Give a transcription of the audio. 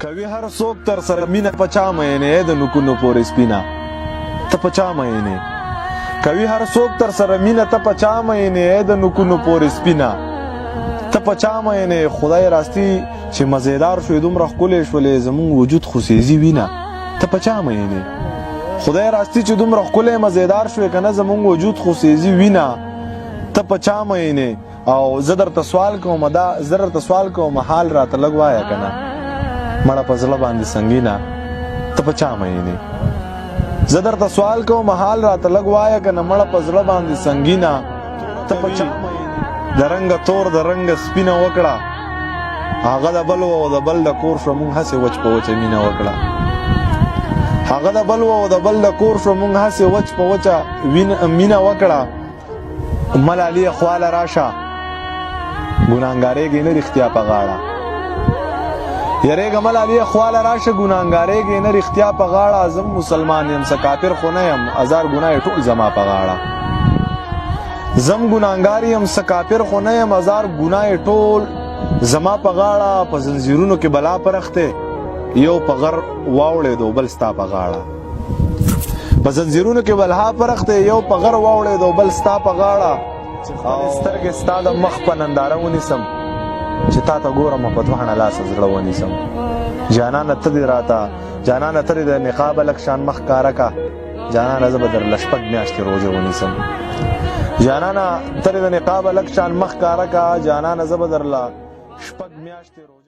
کوي هر څوک تر سره مینه پچا مینې د نکونو پورې سپینا ته پچا مینې کوي هر څوک تر سره مینه ته پچا مینې د نکونو پورې سپینا ته پچا مینې خدای راستی چې مزیدار شوې دومره ښکلې شولې زمونږ وجود خوسیزي وینه ته پچا مینې خدای راستی چې دومره ښکلې مزیدار شوې که نه زمونږ وجود خوسیزي وینه ته پچا مینې او زه درته سوال کوم حال راته لږ وایه که نه مړه په زړه باندې سنګینه ته په چا مینې زه درته سوال کوم حال راته لږ وایه که نه مړه په زړه باندې سنګینه ته په چا مینې د رنګه تور د رنګه سپینه وکړه هغه د بل و او د بل د کور شوه مونږ هسې وچ په وچه مینه وکړه هغه د بل و او د بل د کور شوه مونږ هسې وچ په وچه مینه وکړه ملالیه خواله راشه ګناهګارېږي نه رښتیا په غاړه یریږه ملالیه خواله راشه ګناهګارېږي نه رښتیا په غاړه زه مسلمان یم څه کافر خو نه یم هزار ګناه ټول زما په غاړه زم ګناهګار یم څه کافر خو نه یم هزار ګناه ټول زما په غاړه په زنځیرونو کې بلا پرخته یو په غر واوړېدو بل ستا په غاړه په زنځیرونو کې بلا پرخته یو په غر واوړېدو بل ستا په غاړه او سترګې ستا د مخ په ننداره ونیسم چې تا ته ګورم په دوه لاسه زړه ونیسم جانانه ته دې راته جانانه ته دې د نقابه لږ شان مخ کاره کا جانانه زه به درله شپږ میاشتې روژه ونیسم جانانه ته دې د نقابه لږ شان مخ کاره کا جانانه زه به درله شپږ میاشتې